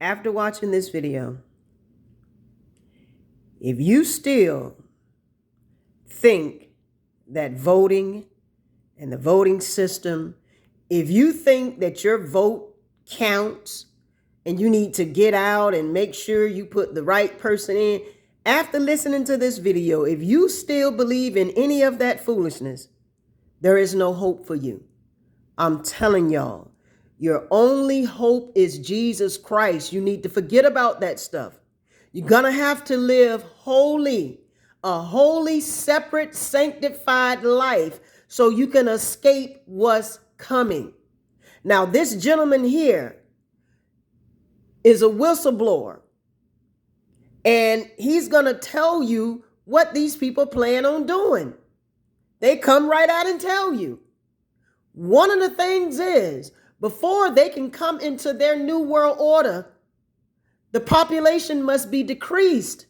After watching this video, if you still think that voting and the voting system, if you think that your vote counts and you need to get out and make sure you put the right person in, after listening to this video, if you still believe in any of that foolishness, there is no hope for you. I'm telling y'all, your only hope is Jesus Christ. You need to forget about that stuff. You're going to have to live holy, a holy, separate, sanctified life so you can escape what's coming. Now, this gentleman here is a whistleblower, and he's going to tell you what these people plan on doing. They come right out and tell you. One of the things is, before they can come into their new world order, the population must be decreased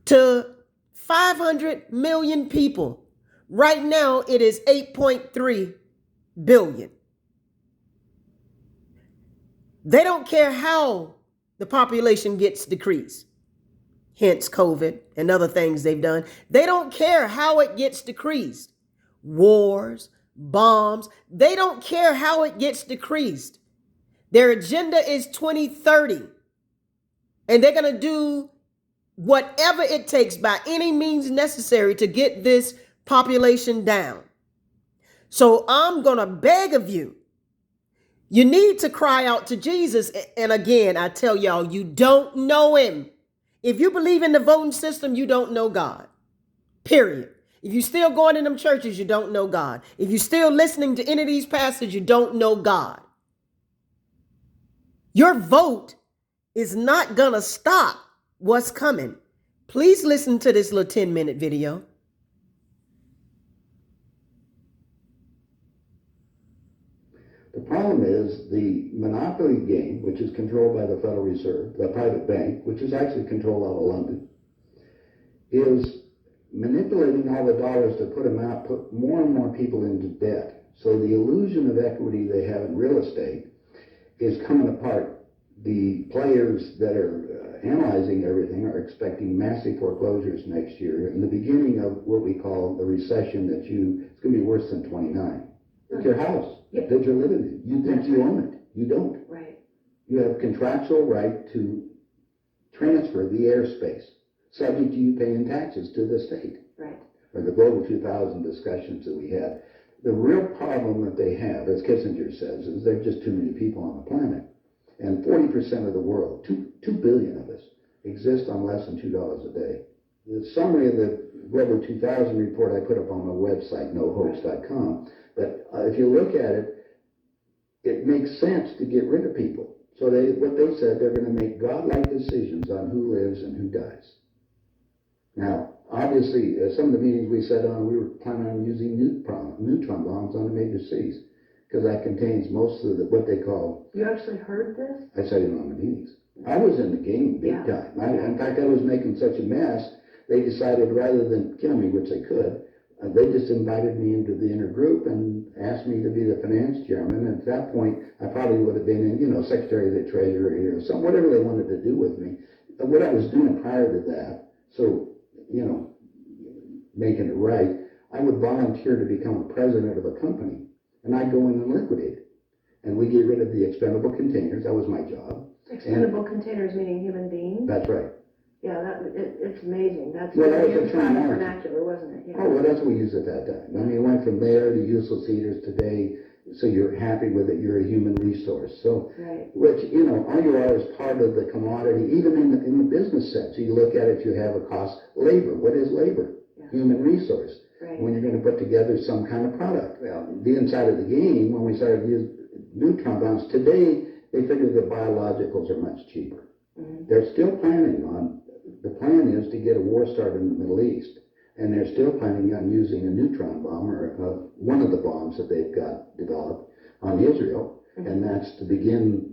to 500 million people. Right now, it is 8.3 billion. They don't care how the population gets decreased, hence COVID and other things they've done. They don't care how it gets decreased. Wars, bombs, they don't care how it gets decreased. Their agenda is 2030. And they're going to do whatever it takes by any means necessary to get this population down. So I'm going to beg of you, you need to cry out to Jesus. And again, I tell y'all, you don't know him. If you believe in the voting system, you don't know God. Period. If you're still going in them churches, you don't know God. If you're still listening to any of these pastors, you don't know God. Your vote is not going to stop what's coming. Please listen to this little 10-minute video. The problem is the monopoly game, which is controlled by the Federal Reserve, the private bank, which is actually controlled out of London, is manipulating all the dollars to put them out, put more and more people into debt. So the illusion of equity they have in real estate is coming apart. The players that are analyzing everything are expecting massive foreclosures next year in the beginning of what we call the recession it's going to be worse than 29. It's your house that you're living in. You think you own it. You don't. Right. You have contractual right to transfer the airspace, subject to you paying taxes to the state. Right. Or the Global 2000 discussions that we had. The real problem that they have, as Kissinger says, is there are just too many people on the planet. And 40% of the world, 2 billion of us, exist on less than $2 a day. The summary of the Global 2000 report I put up on my website, nohoax.com, but if you look at it, it makes sense to get rid of people. So what they said, they're going to make godlike decisions on who lives and who dies. Now, obviously, some of the meetings we sat on, we were planning on using neutron bombs on the major cities, because that contains most of what they call... You actually heard this? I said it on the meetings. I was in the game big time. In fact, I was making such a mess, they decided rather than kill me, which they could, they just invited me into the inner group and asked me to be the finance chairman. And at that point, I probably would have been in, secretary of the treasury or something, whatever they wanted to do with me. What I was doing prior to that, so, making it right, I would volunteer to become a president of a company, and I'd go in and liquidate it. And we get rid of the expendable containers. That was my job. Expendable containers meaning human beings? That's right. Yeah, it's amazing. That's well, what that was the vernacular, wasn't it? Yeah. Oh, well, that's what we used at that time. I mean, it went from there to useless eaters today, so you're happy with it, you're a human resource. So, right. Which, all you are is part of the commodity, even in the business sense. You look at it, you have a cost. Labor, what is labor? Yeah. Human resource. Right. When you're going to put together some kind of product. Well, the inside of the game, when we started using neutron bombs, today they figure the biologicals are much cheaper. Mm-hmm. They're still planning on, the plan is to get a war started in the Middle East. And they're still planning on using a neutron bomb, or one of the bombs that they've got developed on Israel. Mm-hmm. And that's to begin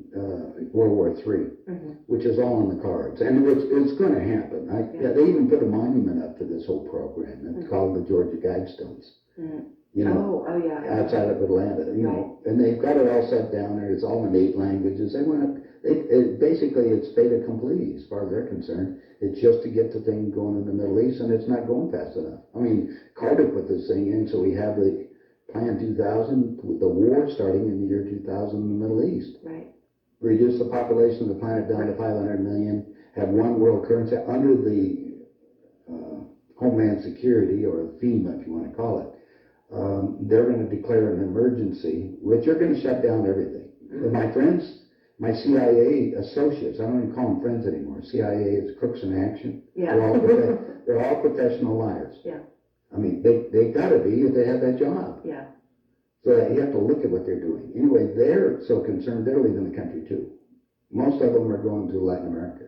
World War III, mm-hmm. which is all in the cards. And it's going to happen. They even put a monument up to this whole program. It's mm-hmm. called the Georgia Guidestones. Mm-hmm. Yeah. Outside of Atlanta, right. and they've got it all set down there. It's all in 8 languages. They Basically, it's fait accompli as far as they're concerned. It's just to get the thing going in the Middle East, and it's not going fast enough. I mean, Carter put this thing in, so we have the Plan 2000, with the war starting in the year 2000 in the Middle East. Right. Reduce the population of the planet down to 500 million, have one world currency under the Homeland Security, or FEMA, if you want to call it. They're going to declare an emergency, which are going to shut down everything. My friends, my CIA associates, I don't even call them friends anymore. CIA is crooks in action. Yeah. They're all professional liars. Yeah. I mean, they got to be if they have that job. Yeah. So you have to look at what they're doing. Anyway, they're so concerned, they're leaving the country too. Most of them are going to Latin America.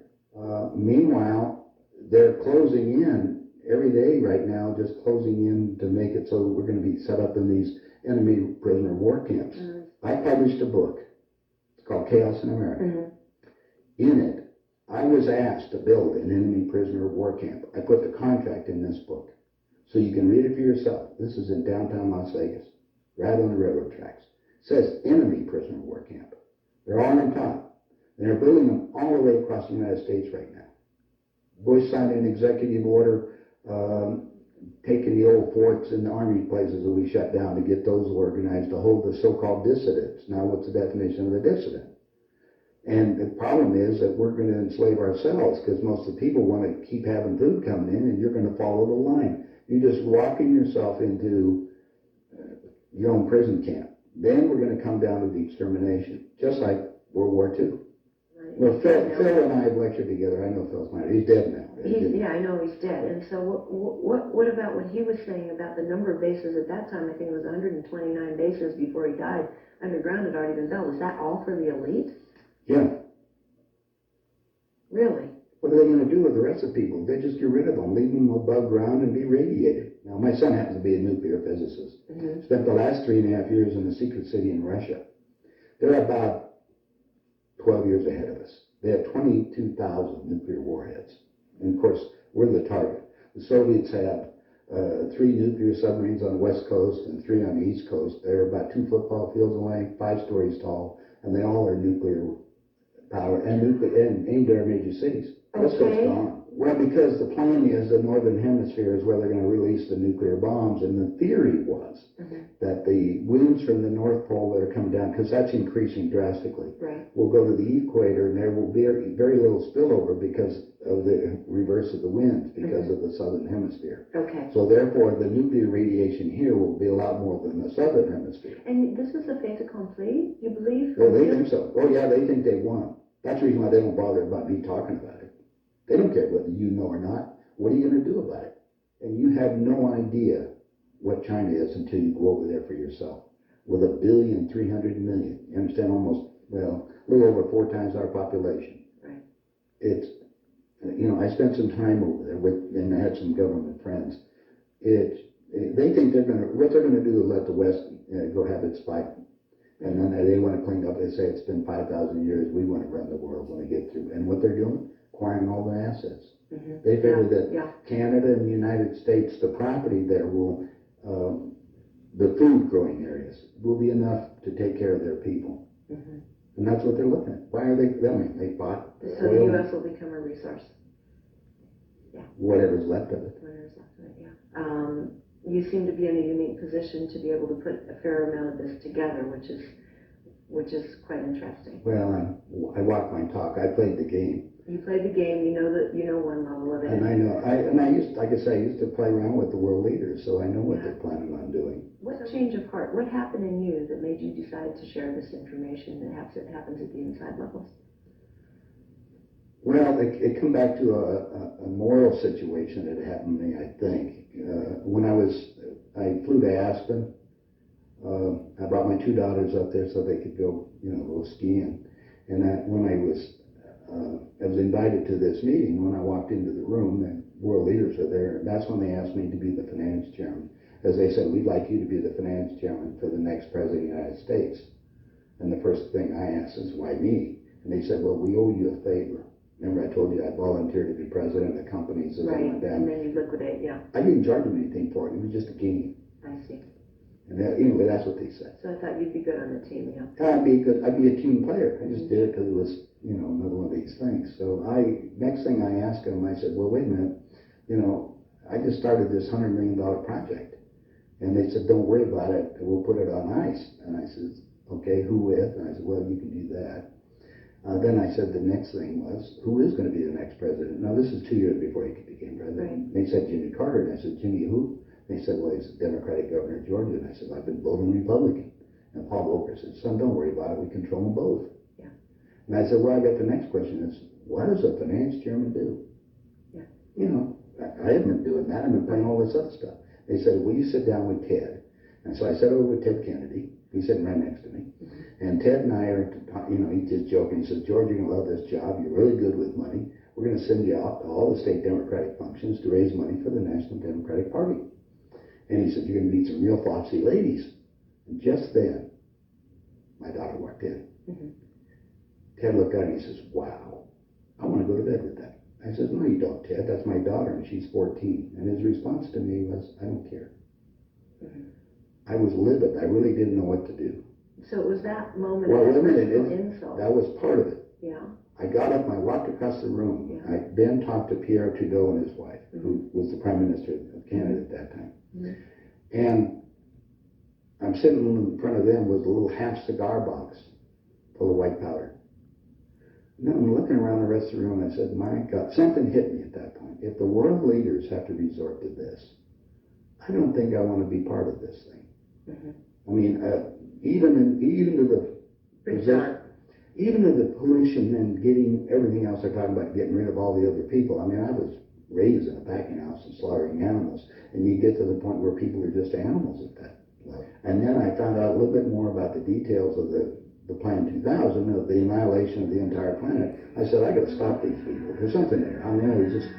Meanwhile, they're closing in every day right now, just closing in to make it so that we're going to be set up in these enemy prisoner of war camps. I published a book. It's called Chaos in America. In it, I was asked to build an enemy prisoner of war camp. I put the contract in this book. So you can read it for yourself. This is in downtown Las Vegas, right on the railroad tracks. It says enemy prisoner of war camp. They're all on top. And they're building them all the way across the United States right now. Bush signed an executive order taking the old forts and the army places that we shut down to get those organized to hold the so-called dissidents. Now, what's the definition of a dissident? And the problem is that we're going to enslave ourselves because most of the people want to keep having food coming in, and you're going to follow the line. You're just walking yourself into your own prison camp. Then we're going to come down to the extermination, just like World War II. Right. Well, Phil and I have lectured together. I know Phil's married. He's dead now. Yeah, I know he's dead. And so what about what he was saying about the number of bases at that time? I think it was 129 bases before he died. Underground had already been built. Is that all for the elite? Yeah. Really? What are they going to do with the rest of the people? They just get rid of them, leave them above ground and be radiated. Now, my son happens to be a nuclear physicist. Spent the last 3.5 years in the secret city in Russia. They're about 12 years ahead of us. They have 22,000 nuclear warheads. And of course, we're the target. The Soviets have 3 nuclear submarines on the west coast and 3 on the east coast. They're about 2 football fields away, 5 stories tall, and they all are nuclear power and aimed at our major cities. West Coast gone. Well, because the plan is the northern hemisphere is where they're going to release the nuclear bombs, and the theory was that the winds from the North Pole that are coming down, because that's increasing drastically, will go to the equator, and there will be very little spillover because of the reverse of the winds, because of the southern hemisphere. Okay. So therefore, the nuclear radiation here will be a lot more than the southern hemisphere. And this is a fait accompli, you believe? Oh, they think so. Oh, yeah, they think they won. That's the reason why they don't bother about me talking about it. They don't care whether you know or not. What are you going to do about it? And you have no idea what China is until you go over there for yourself. With 1,300,000,000. You understand? Almost, well, a little over 4 times our population. Right. It's, I spent some time over there and I had some government friends. They think what they're going to do is let the West go have its fight. And then they want to clean up. They say it's been 5,000 years. We want to run the world when we get through. And what they're doing? Acquiring all the assets. They figure that Canada and the United States, the property there will, the food growing areas will be enough to take care of their people. And that's what they're looking at. Why are they filming? They bought So oil, the U.S. will become a resource. whatever's left of it. Whatever's left of it, yeah. You seem to be in a unique position to be able to put a fair amount of this together, which is quite interesting. Well, I walk my talk. I played the game. You played the game. You know one level of it. And I know. I used, like I say, I used to play around with the world leaders, so I know what they're planning on doing. What change of heart? What happened in you that made you decide to share this information that happens at the inside levels? Well, it come back to a moral situation that happened to me, I think. When I flew to Aspen. I brought my 2 daughters up there so they could go skiing. And when I was invited to this meeting, when I walked into the room, the world leaders were there, and that's when they asked me to be the finance chairman. As they said, we'd like you to be the finance chairman for the next president of the United States. And the first thing I asked is, why me? And they said, well, we owe you a favor. Remember I told you I volunteered to be president of the companies as I went down. And then you liquidate, I didn't charge them anything for it. It was just a game. I see. And that, anyway, that's what they said. So I thought you'd be good on the team, yeah. I'd be good. I'd be a team player. I just did it because it was, you know, another one of these things. So next thing I asked him, I said, well, wait a minute, you know, I just started this $100 million project. And they said, don't worry about it. We'll put it on ice. And I said, okay, who with? And I said, well, you can do that. Then I said the next thing was, who is going to be the next president? Now, this is 2 years before he became president. Right. They said Jimmy Carter. And I said, Jimmy who? They said, well, he's the Democratic governor of Georgia. And I said, I've been voting Republican. And Paul Volcker said, son, don't worry about it. We control them both. Yeah. And I said, well, I got the next question is, what does a finance chairman do? Yeah. You know, I haven't been doing that. I've been playing all this other stuff. They said, will you sit down with Ted? And so I sat over with Ted Kennedy. He's sitting right next to me. Mm-hmm. And Ted and I are, you know, he's just joking. He says, George, you're going to love this job. You're really good with money. We're going to send you out to all the state Democratic functions to raise money for the National Democratic Party. And he said, you're going to meet some real foxy ladies. And just then, my daughter walked in. Mm-hmm. Ted looked at her and he says, wow, I want to go to bed with that. I said, no, you don't, Ted. That's my daughter, and she's 14. And his response to me was, I don't care. Mm-hmm. I was livid. I really didn't know what to do. So it was that moment well, of wait a minute, insult. that was part of it. Yeah. I got up and I walked across the room. Yeah. I then talked to Pierre Trudeau and his wife, mm-hmm. who was the Prime Minister of Canada at that time. Mm-hmm. And I'm sitting in front of them with a little half cigar box full of white powder. And then I'm looking around the rest of the room and I said, my God, something hit me at that point. If the world leaders have to resort to this, I don't think I want to be part of this thing. Mm-hmm. I mean, even to the pollution and getting everything else they're talking about, getting rid of all the other people. I mean, I was raised in a packing house and slaughtering animals, and you get to the point where people are just animals at that level. And then I found out a little bit more about the details of the Plan 2000, of the annihilation of the entire planet. I said, I got to stop these people. There's something there. I mean, it was just,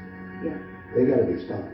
they got to be stopped.